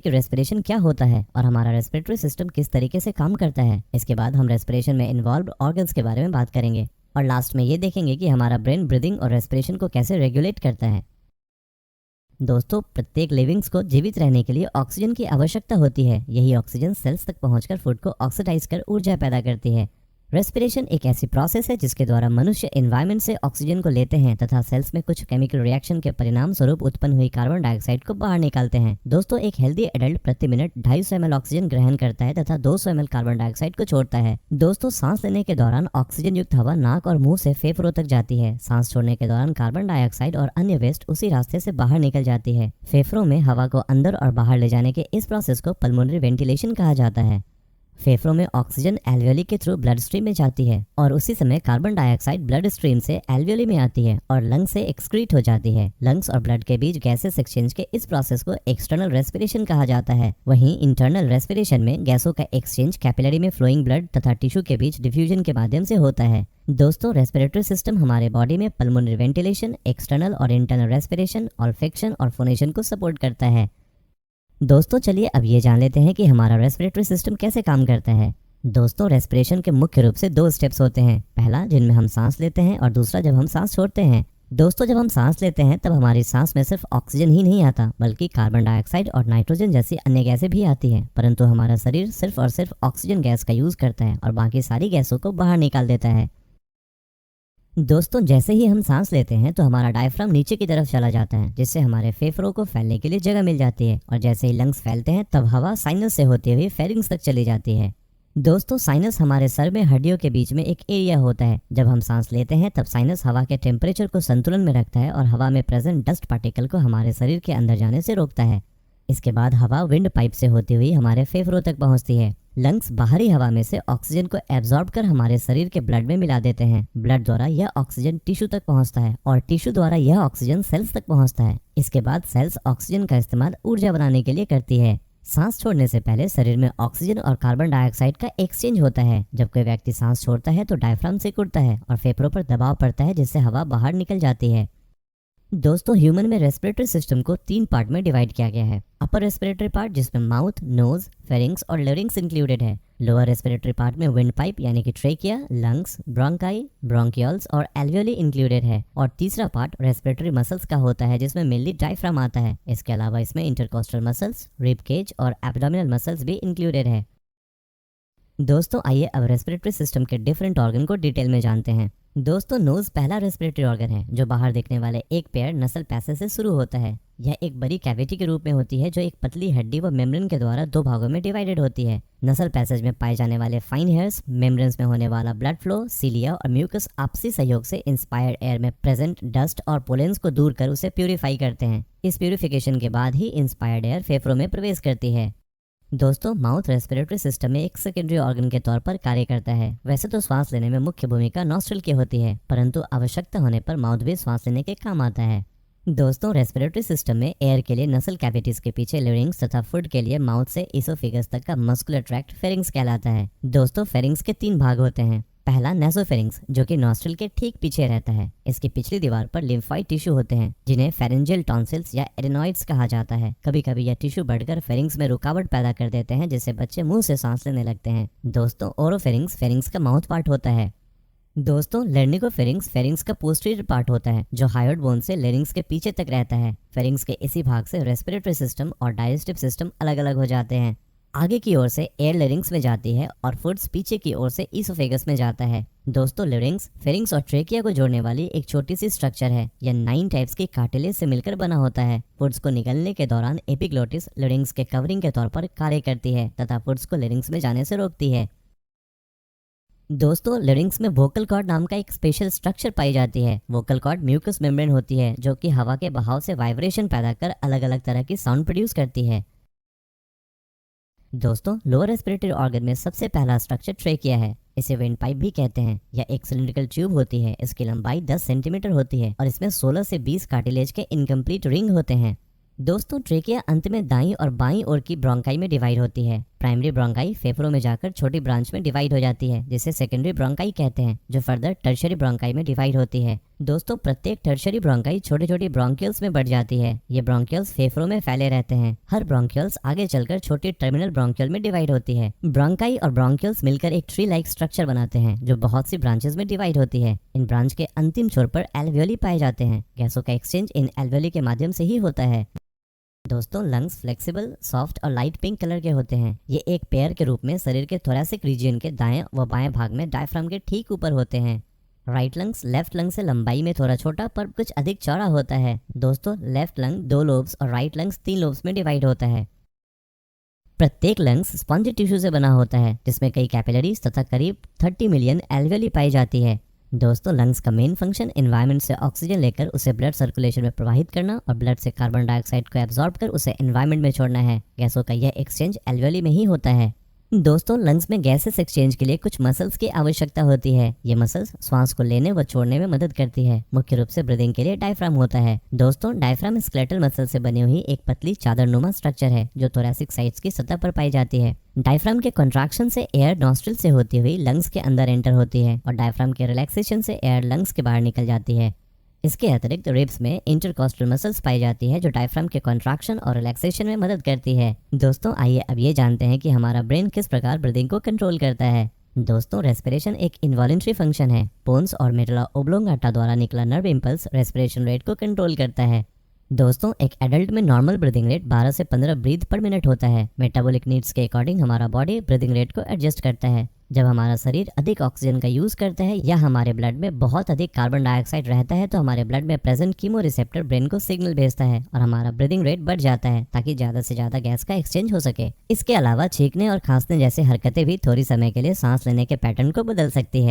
कि रेस्पिरेशन क्या होता है और हमारा रेस्पिरेटरी सिस्टम किस तरीके से काम करता है। इसके बाद हम रेस्पिरेशन में इन्वॉल्व ऑर्गन्स के बारे में बात करेंगे और लास्ट में ये देखेंगे कि हमारा ब्रेन ब्रीदिंग और रेस्पिरेशन को कैसे रेगुलेट करता है। दोस्तों, प्रत्येक लिविंग्स को जीवित रहने के लिए ऑक्सीजन की आवश्यकता होती है। यही ऑक्सीजन सेल्स तक पहुंचकर फूड को ऑक्सीडाइज कर ऊर्जा पैदा करती है। रेस्पिरेशन एक ऐसी प्रोसेस है जिसके द्वारा मनुष्य एनवायरनमेंट से ऑक्सीजन को लेते हैं तथा सेल्स में कुछ केमिकल रिएक्शन के परिणाम स्वरूप उत्पन्न हुई कार्बन डाइऑक्साइड को बाहर निकालते हैं। दोस्तों, एक हेल्दी एडल्ट प्रति मिनट 250 ml ऑक्सीजन ग्रहण करता है तथा 200 ml कार्बन डाइऑक्साइड को छोड़ता है। दोस्तों, सांस लेने के दौरान ऑक्सीजन युक्त हवा नाक और मुंह से फेफड़ों तक जाती है। सांस छोड़ने के दौरान कार्बन डाइऑक्साइड और अन्य वेस्ट उसी रास्ते से बाहर निकल जाती है। फेफड़ों में हवा को अंदर और बाहर ले जाने के इस प्रोसेस को पल्मोनरी वेंटिलेशन कहा जाता है। फेफड़ों में ऑक्सीजन एल्वियोली के थ्रू ब्लड स्ट्रीम में जाती है और उसी समय कार्बन डाइऑक्साइड ब्लड स्ट्रीम से एल्वियोली में आती है और लंग से एक्सक्रीट हो जाती है। लंग्स और ब्लड के बीच गैसेस एक्सचेंज के इस प्रोसेस को एक्सटर्नल रेस्पिरेशन कहा जाता है। वहीं इंटरनल रेस्पिरेशन में गैसों का एक्सचेंज कैपिलरी में फ्लोइंग ब्लड तथा टिश्यू के बीच डिफ्यूजन के माध्यम से होता है। दोस्तों, रेस्पिरेटरी सिस्टम हमारे बॉडी में पल्मोनरी वेंटिलेशन, एक्सटर्नल और इंटरनल रेस्पिरेशन, ऑल्फैक्शन और फोनेशन को सपोर्ट करता है। दोस्तों, चलिए अब ये जान लेते हैं कि हमारा रेस्पिरेटरी सिस्टम कैसे काम करता है। दोस्तों, रेस्पिरेशन के मुख्य रूप से 2 स्टेप्स होते हैं। पहला, जिनमें हम सांस लेते हैं और दूसरा जब हम सांस छोड़ते हैं। दोस्तों, जब हम सांस लेते हैं तब हमारी सांस में सिर्फ ऑक्सीजन ही नहीं आता बल्कि कार्बन डाइऑक्साइड और नाइट्रोजन जैसी अन्य गैसें भी आती हैं, परंतु हमारा शरीर सिर्फ और सिर्फ ऑक्सीजन गैस का यूज करता है और बाकी सारी गैसों को बाहर निकाल देता है। दोस्तों, जैसे ही हम सांस लेते हैं तो हमारा डायफ्राम नीचे की तरफ चला जाता है जिससे हमारे फेफड़ों को फैलने के लिए जगह मिल जाती है और जैसे ही लंग्स फैलते हैं तब हवा साइनस से होते हुए फेरिंग्स तक चली जाती है। दोस्तों, साइनस हमारे सर में हड्डियों के बीच में एक एरिया होता है। जब हम सांस लेते हैं तब साइनस हवा के टेम्परेचर को संतुलन में रखता है और हवा में प्रेजेंट डस्ट पार्टिकल को हमारे शरीर के अंदर जाने से रोकता है। इसके बाद हवा विंड पाइप से होती हुई हमारे फेफड़ों तक पहुंचती है। लंग्स बाहरी हवा में से ऑक्सीजन को एब्जॉर्ब कर हमारे शरीर के ब्लड में मिला देते हैं। ब्लड द्वारा यह ऑक्सीजन टिश्यू तक पहुंचता है और टिश्यू द्वारा यह ऑक्सीजन सेल्स तक पहुंचता है। इसके बाद सेल्स ऑक्सीजन का इस्तेमाल ऊर्जा बनाने के लिए करती है। सांस छोड़ने से पहले शरीर में ऑक्सीजन और कार्बन डाइऑक्साइड का एक्सचेंज होता है। जब कोई व्यक्ति सांस छोड़ता है तो डायफ्राम सिकुड़ता है और फेफड़ों पर दबाव पड़ता है जिससे हवा बाहर निकल जाती है। दोस्तों, ह्यूमन में रेस्पिरेटरी सिस्टम को 3 पार्ट में डिवाइड किया गया है। अपर रेस्पिरेटरी पार्ट जिसमें माउथ, नोज, फेरिंग्स और लरिंग्स इंक्लूडेड है। लोअर रेस्पिरेटरी पार्ट में विंड पाइप यानी कि ट्रेकिया, लंग्स, ब्रोंकाई, ब्रोंकियल्स और एल्वियोली इंक्लूडेड है। और तीसरा पार्ट रेस्पिरेटरी मसल्स का होता है जिसमें मेनली डायफ्राम आता है। इसके अलावा इसमें इंटरकोस्टल मसल्स, रिब केज और एब्डोमिनल मसल्स भी इंक्लूडेड है। दोस्तों, आइए अब रेस्पिरेटरी सिस्टम के डिफरेंट ऑर्गन को डिटेल में जानते हैं। दोस्तों, नोज पहला रेस्पिरेटरी ऑर्गन है जो बाहर दिखने वाले एक पेयर नसल पैसेज से शुरू होता है। यह एक बड़ी कैविटी के रूप में होती है जो एक पतली हड्डी व मेम्ब्रेन के द्वारा 2 भागों में डिवाइडेड होती है। नसल पैसेज में पाए जाने वाले फाइन हेयर्स, मेम्ब्रेन्स में होने वाला ब्लड फ्लो, सीलिया और म्यूकस आपसी सहयोग से इंस्पायर्ड एयर में प्रेजेंट डस्ट और पोलेंस को दूर कर उसे प्यूरिफाई करते हैं। इस प्यूरिफिकेशन के बाद ही इंस्पायर्ड एयर फेफड़ों में प्रवेश करती है। दोस्तों, माउथ रेस्पिरेटरी सिस्टम में एक सेकेंडरी ऑर्गन के तौर पर कार्य करता है। वैसे तो श्वास लेने में मुख्य भूमिका नॉस्ट्रिल की होती है, परंतु आवश्यकता होने पर माउथ भी श्वास लेने के काम आता है। दोस्तों, रेस्पिरेटरी सिस्टम में एयर के लिए नसल कैविटीज के पीछे लरिंग्स तथा फूड के लिए माउथ से इसोफेगस तक का मस्कुलर ट्रैक्ट फेरिंग्स कहलाता है। दोस्तों, फेरिंग्स के 3 भाग होते हैं। पहला, नेसोफेरिंग्स जो कि नॉस्ट्रिल के ठीक पीछे रहता है। इसकी पिछली दीवार पर लिम्फॉइड टिश्यू होते हैं जिन्हें फेरेंजियल टॉन्सिल्स या एडेनॉइड्स कहा जाता है। कभी कभी यह टिश्यू बढ़कर फेरिंग्स में रुकावट पैदा कर देते हैं जिससे बच्चे मुंह से सांस लेने लगते हैं। दोस्तों, ओरोफेरिंग्स फेरिंग्स का माउथ पार्ट होता है। दोस्तों, लर्निकोफेरिंग्स फेरिंग्स का पोस्टीरियर पार्ट होता है जो हायोइड बोन से लेरिंग्स के पीछे तक रहता है। फेरिंग्स के इसी भाग से रेस्पिरेटरी सिस्टम और डाइजेस्टिव सिस्टम अलग अलग हो जाते हैं। आगे की ओर से एयर लेरिंग्स में जाती है और फूड्स पीछे की ओर से इसोफेगस में जाता है। दोस्तों, लेरिंग्स, फेरिंग्स और ट्रेकिया को जोड़ने वाली एक छोटी सी स्ट्रक्चर है। यह 9 टाइप्स की कार्टिलेज से मिलकर बना होता है। फूड्स को निगलने के दौरान एपिग्लोटिस लेरिंग्स के कवरिंग के तौर पर कार्य करती है तथा फूड्स को लेरिंग्स में जाने से रोकती है। दोस्तों, लेरिंग्स में वोकल कॉर्ड नाम का एक स्पेशल स्ट्रक्चर पाई जाती है। वोकल कॉर्ड म्यूकस मेम्ब्रेन होती है जो कि हवा के बहाव से वाइब्रेशन पैदा कर अलग अलग तरह की साउंड प्रोड्यूस करती है। दोस्तों, लोअर रेस्पिरेटरी ऑर्गन में सबसे पहला स्ट्रक्चर ट्रेकिया है। इसे विंड पाइप भी कहते हैं। यह एक सिलिंड्रिकल ट्यूब होती है। इसकी लंबाई 10 सेंटीमीटर होती है और इसमें 16 से 20 कार्टिलेज के इनकम्प्लीट रिंग होते हैं। दोस्तों, ट्रेकिया अंत में दाईं और बाईं ओर की ब्रोंकाई में डिवाइड होती है। प्राइमरी ब्रोंकाई फेफड़ों में जाकर छोटी ब्रांच में डिवाइड हो जाती है जिसे सेकेंडरी ब्रोंकाई कहते हैं, जो फर्दर टर्शियरी ब्रोंकाई में डिवाइड होती है। दोस्तों, प्रत्येक टर्शियरी ब्रोंकाई छोटी छोटी ब्रोंकियल्स में बढ़ जाती है। ये ब्रोंकियल्स फेफड़ों में फैले रहते हैं। हर ब्रोंकियल्स आगे चलकर छोटी टर्मिनल ब्रोंकियल में डिवाइड होती है। ब्रोंकाई और ब्रोंकियल्स मिलकर एक ट्री लाइक स्ट्रक्चर बनाते हैं जो बहुत सी ब्रांचेस में डिवाइड होती है। इन ब्रांच के अंतिम छोर पर एल्वियोली पाए जाते हैं। गैसों का एक्सचेंज इन एल्वियोली के माध्यम से ही होता है। दोस्तों, लंग्स फ्लेक्सिबल, सॉफ्ट और लाइट पिंक कलर के होते हैं। ये एक पेयर के रूप में शरीर के थोरैसिक रीजन के दाएं व बाएं भाग में डायफ्राम के ठीक ऊपर होते हैं। राइट लंग्स लेफ्ट लंग से लंबाई में थोड़ा छोटा पर कुछ अधिक चौड़ा होता है। दोस्तों, लेफ्ट लंग 2 लोब्स और राइट लंग्स 3 लोब्स में डिवाइड होता है। प्रत्येक लंग्स स्पंज टिश्यू से बना होता है जिसमें कई कैपिलरीज तथा करीब 30 मिलियन एल्वियोली पाई जाती है। दोस्तों, लंग्स का मेन फंक्शन एनवायरनमेंट से ऑक्सीजन लेकर उसे ब्लड सर्कुलेशन में प्रवाहित करना और ब्लड से कार्बन डाइऑक्साइड को एब्जॉर्ब कर उसे एनवायरनमेंट में छोड़ना है। गैसों का यह एक्सचेंज एल्वियोली में ही होता है। दोस्तों, लंग्स में गैसेस एक्सचेंज के लिए कुछ मसल्स की आवश्यकता होती है। ये मसल्स श्वास को लेने व छोड़ने में मदद करती है। मुख्य रूप से ब्रीदिंग के लिए डायफ्राम होता है। दोस्तों, डायफ्राम स्केलेटल मसल से बनी हुई एक पतली चादरनुमा स्ट्रक्चर है जो थोरैसिक साइट्स की सतह पर पाई जाती है। डायफ्राम के कंट्रैक्शन से एयर नॉस्ट्रिल से होती हुई लंग्स के अंदर एंटर होती है और डायफ्राम के रिलैक्सेशन से एयर लंग्स के बाहर निकल जाती है। इसके अतिरिक्त रिब्स में इंटरकॉस्टल मसल्स पाई जाती है जो डायफ्राम के कॉन्ट्रैक्शन और रिलैक्सेशन में मदद करती है। दोस्तों, आइए अब ये जानते हैं कि हमारा ब्रेन किस प्रकार ब्रीदिंग को कंट्रोल करता है। दोस्तों, रेस्पिरेशन एक इनवॉलंटरी फंक्शन है। पोन्स और मेडुला ओब्लोंगाटा द्वारा निकला नर्व इंपल्स रेस्पिरेशन रेट को कंट्रोल करता है। दोस्तों, एक एडल्ट में नॉर्मल ब्रीदिंग रेट 12 से 15 ब्रीथ पर मिनट होता है। मेटाबॉलिक नीड्स के अकॉर्डिंग हमारा बॉडी ब्रीदिंग रेट को एडजस्ट करता है। जब हमारा शरीर अधिक ऑक्सीजन का यूज करता है या हमारे ब्लड में बहुत अधिक कार्बन डाइऑक्साइड रहता है तो हमारे ब्लड में प्रेजेंट कीमो रिसेप्टर ब्रेन को सिग्नल भेजता है और हमारा ब्रीदिंग रेट बढ़ जाता है ताकि ज्यादा से ज्यादा गैस का एक्सचेंज हो सके। इसके अलावा छींकने और खांसने जैसे हरकतें भी थोड़ी समय के लिए सांस लेने के पैटर्न को बदल सकती है।